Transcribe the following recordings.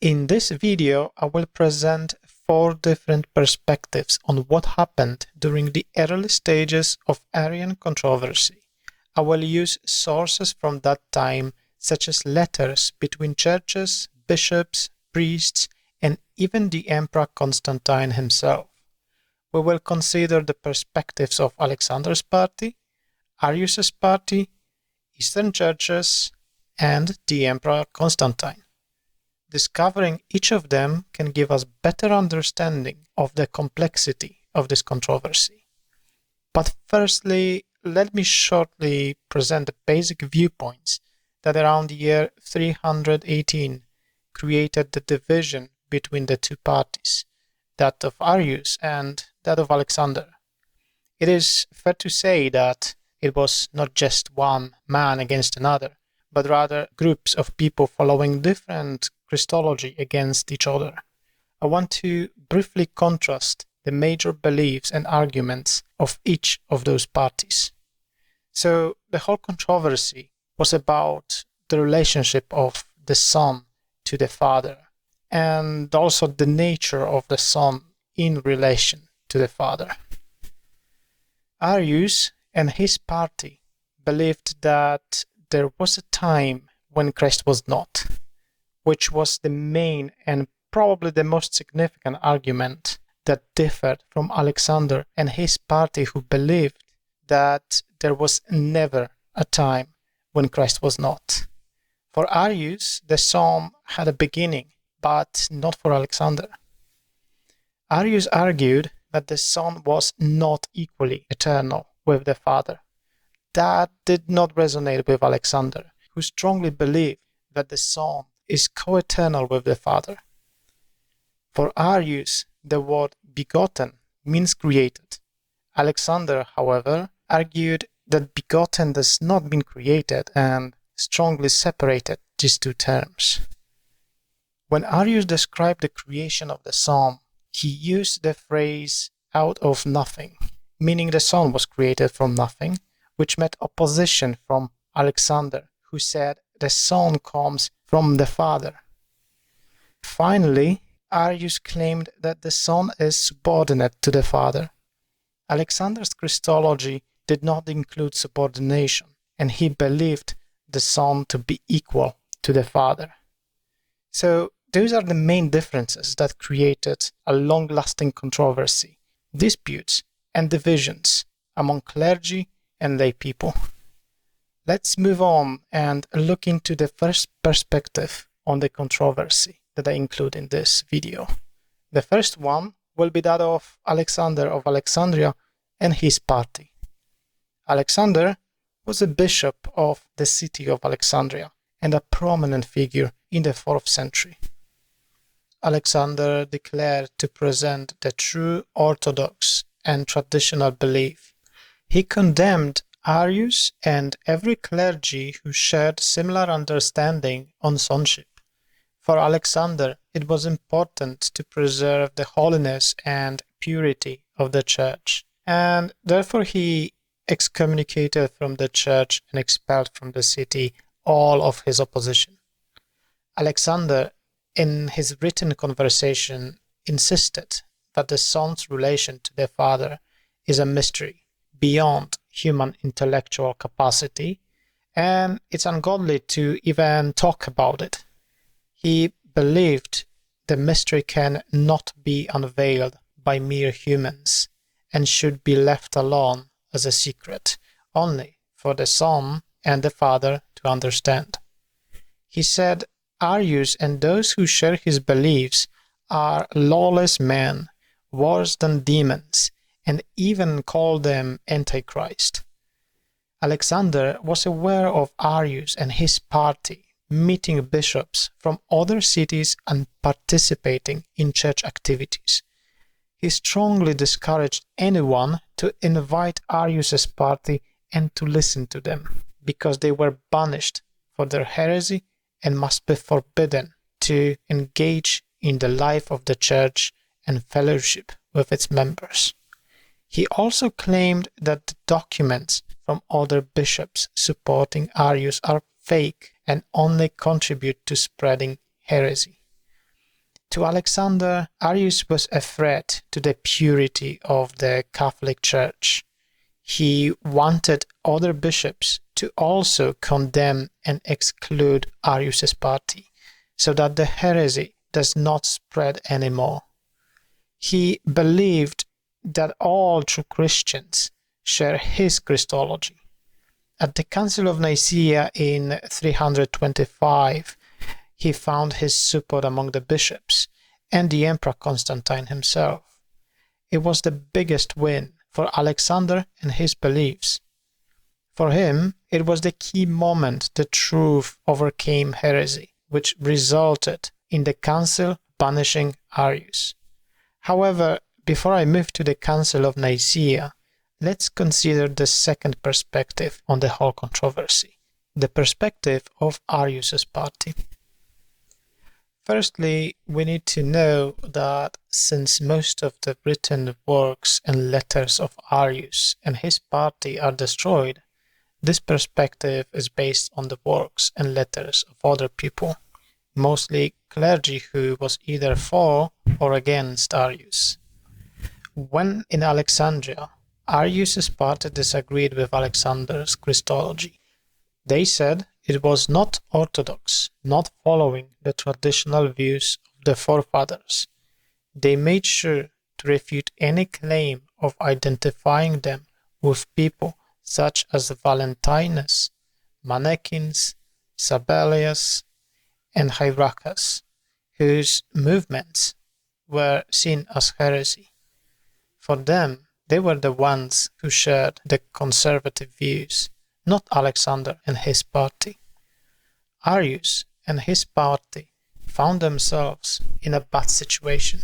In this video, I will present 4 different perspectives on what happened during the early stages of Arian controversy. I will use sources from that time, such as letters between churches, bishops, priests, and even the Emperor Constantine himself. We will consider the perspectives of Alexander's party, Arius's party, Eastern churches, and the Emperor Constantine. Discovering each of them can give us better understanding of the complexity of this controversy. But firstly, let me shortly present the basic viewpoints that around the year 318 created the division between the two parties, that of Arius and that of Alexander. It is fair to say that it was not just one man against another, but rather groups of people following different Christology against each other. I want to briefly contrast the major beliefs and arguments of each of those parties. So the whole controversy was about the relationship of the Son to the Father, and also the nature of the Son in relation to the Father. Arius and his party believed that there was a time when Christ was not, which was the main and probably the most significant argument that differed from Alexander and his party, who believed that there was never a time when Christ was not. For Arius, the Son had a beginning, but not for Alexander. Arius argued that the Son was not equally eternal with the Father. That did not resonate with Alexander, who strongly believed that the Son is co-eternal with the Father. For Arius, the word begotten means created. Alexander, however, argued that begotten does not mean created and strongly separated these two terms. When Arius described the creation of the Son, he used the phrase out of nothing, meaning the Son was created from nothing, which met opposition from Alexander, who said the Son comes from the Father. Finally, Arius claimed that the Son is subordinate to the Father. Alexander's Christology did not include subordination, and he believed the Son to be equal to the Father. So those are the main differences that created a long-lasting controversy, disputes, and divisions among clergy and lay people. Let's move on and look into the first perspective on the controversy that I include in this video. The first one will be that of Alexander of Alexandria and his party. Alexander was a bishop of the city of Alexandria and a prominent figure in the 4th century. Alexander declared to present the true orthodox and traditional belief. He condemned Arius and every clergy who shared similar understanding on sonship. For Alexander, it was important to preserve the holiness and purity of the church, and therefore he excommunicated from the church and expelled from the city all of his opposition. Alexander, in his written conversation, insisted that the Son's relation to the Father is a mystery beyond human intellectual capacity, and it's ungodly to even talk about it. He believed the mystery can not be unveiled by mere humans and should be left alone as a secret, only for the Son and the Father to understand. He said Arius and those who share his beliefs are lawless men, worse than demons, and even called them Antichrist. Alexander was aware of Arius and his party meeting bishops from other cities and participating in church activities. He strongly discouraged anyone to invite Arius's party and to listen to them, because they were banished for their heresy and must be forbidden to engage in the life of the church and fellowship with its members. He also claimed that the documents from other bishops supporting Arius are fake and only contribute to spreading heresy. To Alexander, Arius was a threat to the purity of the Catholic Church. He wanted other bishops to also condemn and exclude Arius's party, so that the heresy does not spread anymore. He believed that all true Christians share his Christology. At the Council of Nicaea in 325, he found his support among the bishops and the Emperor Constantine himself. It was the biggest win for Alexander and his beliefs. For him, it was the key moment the truth overcame heresy, which resulted in the council banishing Arius. However, before I move to the Council of Nicaea, let's consider the second perspective on the whole controversy, the perspective of Arius's party. Firstly, we need to know that since most of the written works and letters of Arius and his party are destroyed, this perspective is based on the works and letters of other people, mostly clergy who was either for or against Arius. When in Alexandria, Arius's party disagreed with Alexander's Christology. They said it was not orthodox, not following the traditional views of the forefathers. They made sure to refute any claim of identifying them with people such as Valentinus, Manekins, Sabellius, and Hierarchus, whose movements were seen as heresy. For them, they were the ones who shared the conservative views, not Alexander and his party. Arius and his party found themselves in a bad situation.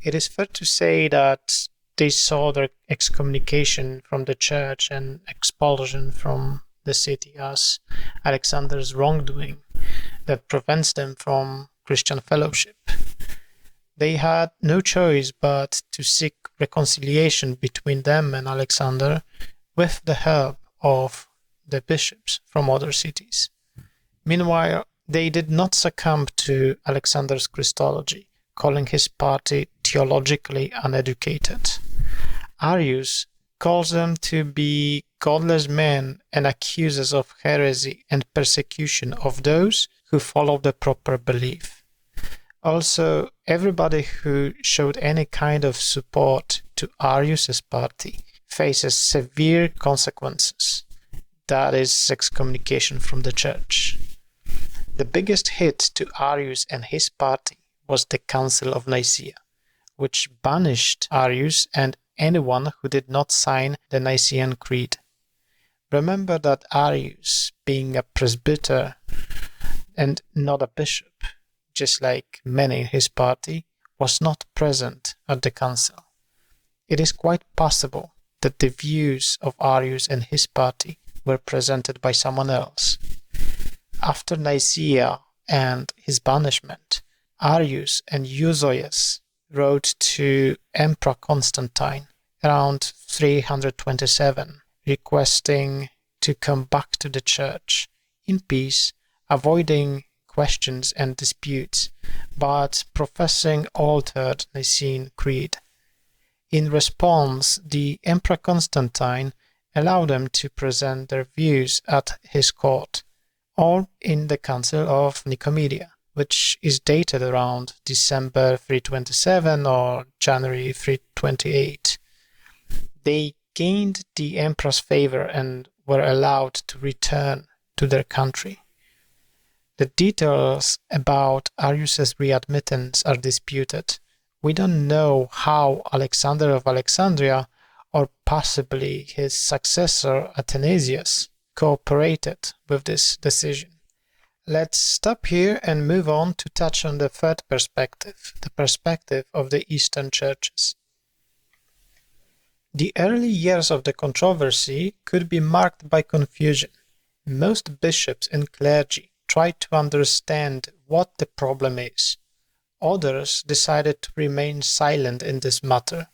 It is fair to say that they saw their excommunication from the church and expulsion from the city as Alexander's wrongdoing that prevents them from Christian fellowship. They had no choice but to seek reconciliation between them and Alexander with the help of the bishops from other cities. Meanwhile, they did not succumb to Alexander's Christology, calling his party theologically uneducated. Arius calls them to be godless men and accuses of heresy and persecution of those who follow the proper belief. Also, everybody who showed any kind of support to Arius's party faces severe consequences. That is excommunication from the church. The biggest hit to Arius and his party was the Council of Nicaea, which banished Arius and anyone who did not sign the Nicene Creed. Remember that Arius, being a presbyter and not a bishop, just like many in his party, was not present at the council. It is quite possible that the views of Arius and his party were presented by someone else. After Nicaea and his banishment, Arius and Eusebius wrote to Emperor Constantine around 327, requesting to come back to the church in peace, avoiding questions and disputes, but professing altered Nicene Creed. In response, the Emperor Constantine allowed them to present their views at his court, or in the Council of Nicaea, which is dated around December 327 or January 328. They gained the emperor's favor and were allowed to return to their country. The details about Arius's readmittance are disputed. We don't know how Alexander of Alexandria, or possibly his successor Athanasius, cooperated with this decision. Let's stop here and move on to touch on the third perspective, the perspective of the Eastern churches. The early years of the controversy could be marked by confusion. Most bishops and clergy tried to understand what the problem is. Others decided to remain silent in this matter.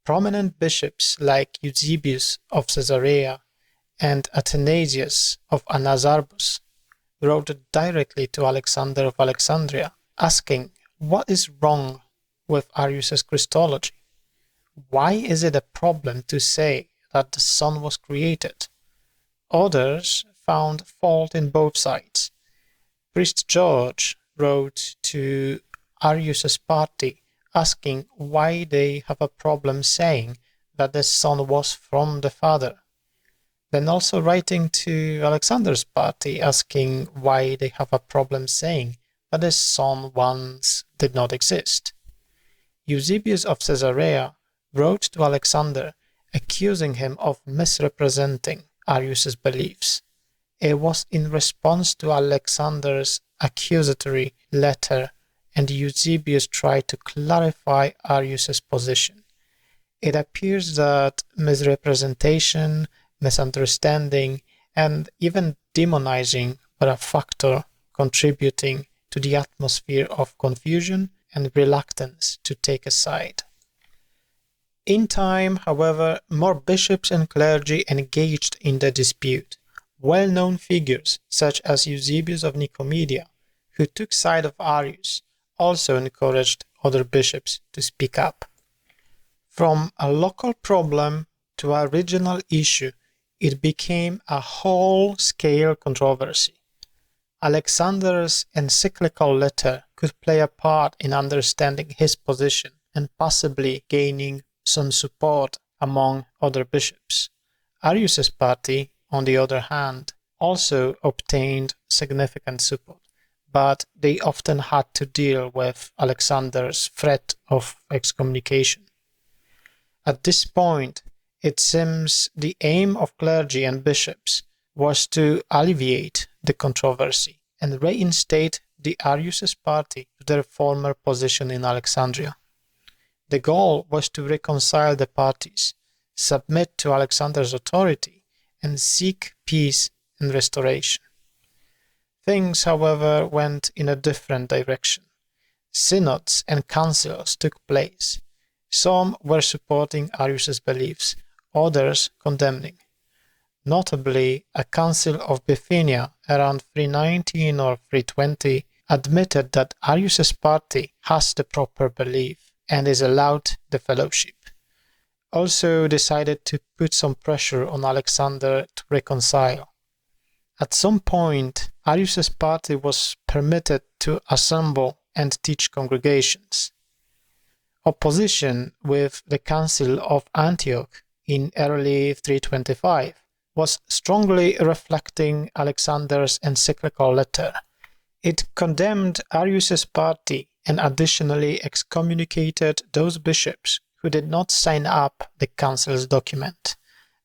Prominent bishops like Eusebius of Caesarea and Athanasius of Anazarbus wrote directly to Alexander of Alexandria, asking what is wrong with Arius' Christology? Why is it a problem to say that the Son was created? Others found fault in both sides. Priest George wrote to Arius' party asking why they have a problem saying that the Son was from the Father. Then also writing to Alexander's party asking why they have a problem saying that the Son once did not exist. Eusebius of Caesarea wrote to Alexander accusing him of misrepresenting Arius' beliefs. It was in response to Alexander's accusatory letter, and Eusebius tried to clarify Arius' position. It appears that misrepresentation, misunderstanding, and even demonizing were a factor contributing to the atmosphere of confusion and reluctance to take a side. In time, however, more bishops and clergy engaged in the dispute. Well-known figures, such as Eusebius of Nicaea, who took side of Arius, also encouraged other bishops to speak up. From a local problem to a regional issue, it became a whole-scale controversy. Alexander's encyclical letter could play a part in understanding his position and possibly gaining some support among other bishops. Arius' party, on the other hand, also obtained significant support, but they often had to deal with Alexander's threat of excommunication. At this point, it seems the aim of clergy and bishops was to alleviate the controversy and reinstate the Arius' party to their former position in Alexandria. The goal was to reconcile the parties, submit to Alexander's authority, and seek peace and restoration. Things, however, went in a different direction. Synods and councils took place. Some were supporting Arius' beliefs, others condemning. Notably, a Council of Bithynia around 319 or 320 admitted that Arius' party has the proper belief and is allowed the fellowship. Also decided to put some pressure on Alexander to reconcile. At some point, Arius' party was permitted to assemble and teach congregations. Opposition with the Council of Antioch in early 325 was strongly reflecting Alexander's encyclical letter. It condemned Arius' party and additionally excommunicated those bishops who did not sign up the council's document.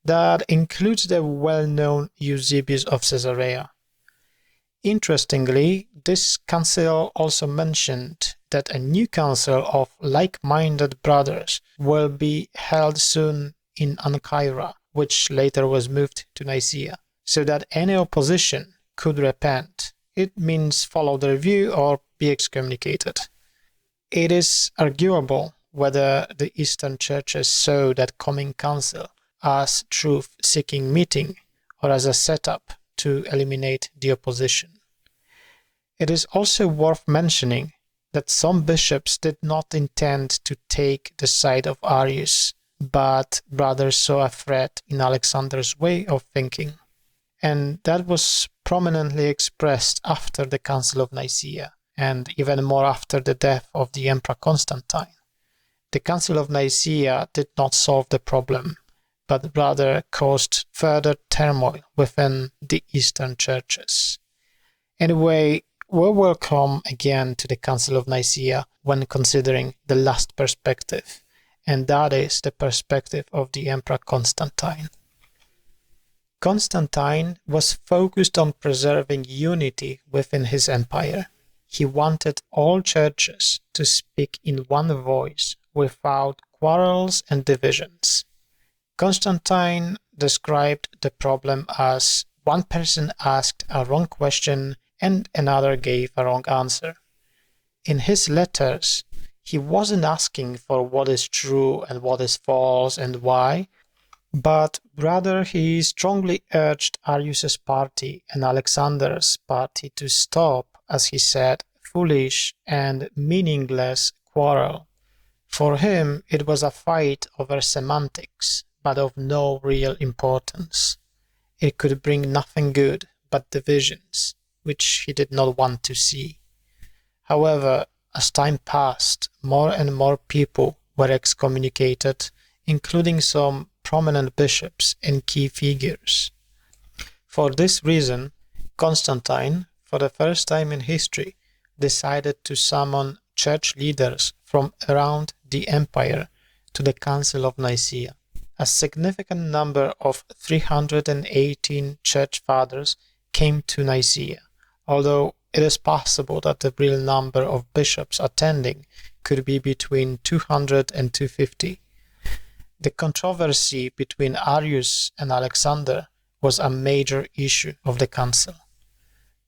That includes the well-known Eusebius of Caesarea. Interestingly, this council also mentioned that a new council of like-minded brothers will be held soon in Ancyra, which later was moved to Nicaea, so that any opposition could repent. It means follow their view or be excommunicated. It is arguable whether the Eastern churches saw that coming council as truth-seeking meeting or as a setup to eliminate the opposition. It is also worth mentioning that some bishops did not intend to take the side of Arius, but rather saw a threat in Alexander's way of thinking. And that was prominently expressed after the Council of Nicaea, and even more after the death of the Emperor Constantine. The Council of Nicaea did not solve the problem, but rather caused further turmoil within the Eastern churches. Anyway, we will come again to the Council of Nicaea when considering the last perspective, and that is the perspective of the Emperor Constantine. Constantine was focused on preserving unity within his empire. He wanted all churches to speak in one voice without quarrels and divisions. Constantine described the problem as one person asked a wrong question and another gave a wrong answer. In his letters, he wasn't asking for what is true and what is false and why, but rather he strongly urged Arius' party and Alexander's party to stop, as he said, foolish and meaningless quarrel. For him, it was a fight over semantics, but of no real importance. It could bring nothing good but divisions, which he did not want to see. However, as time passed, more and more people were excommunicated, including some prominent bishops and key figures. For this reason, Constantine, for the first time in history, decided to summon church leaders from around the empire to the Council of Nicaea. A significant number of 318 church fathers came to Nicaea, although it is possible that the real number of bishops attending could be between 200 and 250. The controversy between Arius and Alexander was a major issue of the council.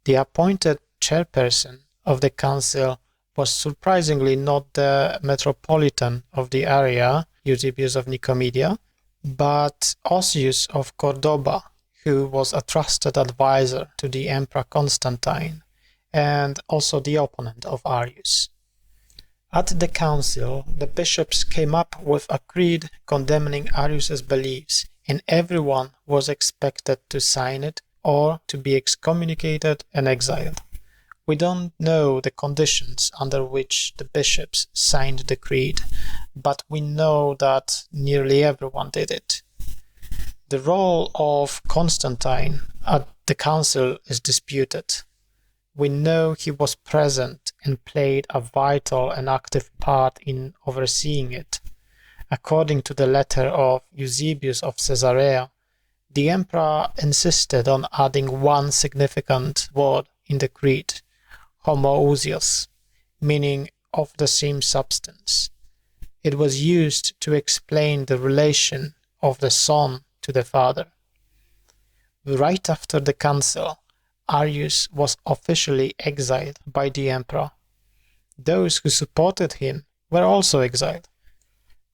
The appointed chairperson of the council was surprisingly not the metropolitan of the area, Eusebius of Nicomedia, but Osius of Cordoba, who was a trusted advisor to the Emperor Constantine and also the opponent of Arius. At the council, the bishops came up with a creed condemning Arius's beliefs, and everyone was expected to sign it or to be excommunicated and exiled. We don't know the conditions under which the bishops signed the creed, but we know that nearly everyone did it. The role of Constantine at the council is disputed. We know he was present and played a vital and active part in overseeing it. According to the letter of Eusebius of Caesarea, the emperor insisted on adding one significant word in the creed, homoousios, meaning of the same substance. It was used to explain the relation of the Son to the Father. Right after the council, Arius was officially exiled by the emperor. Those who supported him were also exiled.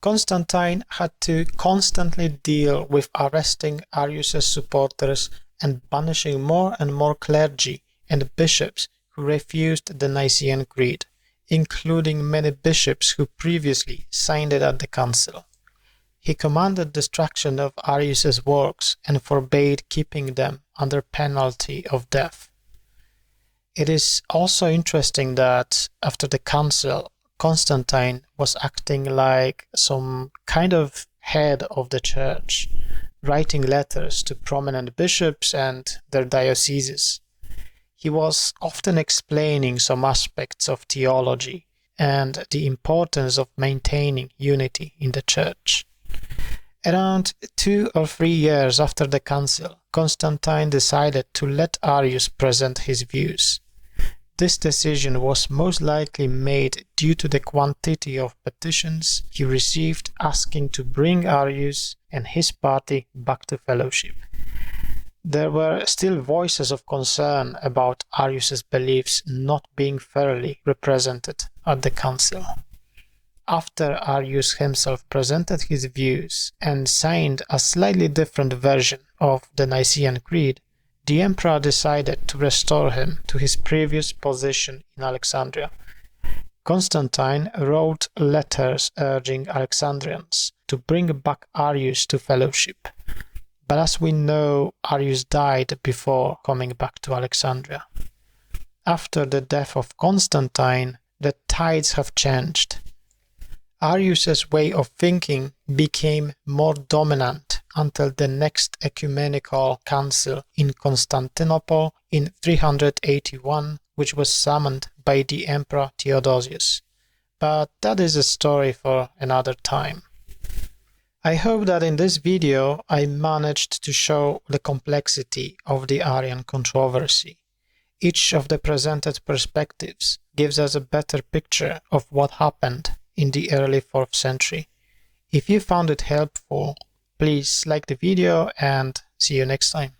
Constantine had to constantly deal with arresting Arius's supporters and banishing more and more clergy and bishops who refused the Nicene Creed, including many bishops who previously signed it at the council. He commanded destruction of Arius's works and forbade keeping them under penalty of death. It is also interesting that after the council, Constantine was acting like some kind of head of the church, writing letters to prominent bishops and their dioceses. He was often explaining some aspects of theology and the importance of maintaining unity in the church. Around 2 or 3 years after the council, Constantine decided to let Arius present his views. This decision was most likely made due to the quantity of petitions he received asking to bring Arius and his party back to fellowship. There were still voices of concern about Arius's beliefs not being fairly represented at the council. After Arius himself presented his views and signed a slightly different version of the Nicene Creed, the emperor decided to restore him to his previous position in Alexandria. Constantine wrote letters urging Alexandrians to bring back Arius to fellowship. But as we know, Arius died before coming back to Alexandria. After the death of Constantine, the tides have changed. Arius's way of thinking became more dominant until the next ecumenical council in Constantinople in 381, which was summoned by the Emperor Theodosius. But that is a story for another time. I hope that in this video I managed to show the complexity of the Arian controversy. Each of the presented perspectives gives us a better picture of what happened in the early 4th century. If you found it helpful, please like the video and see you next time.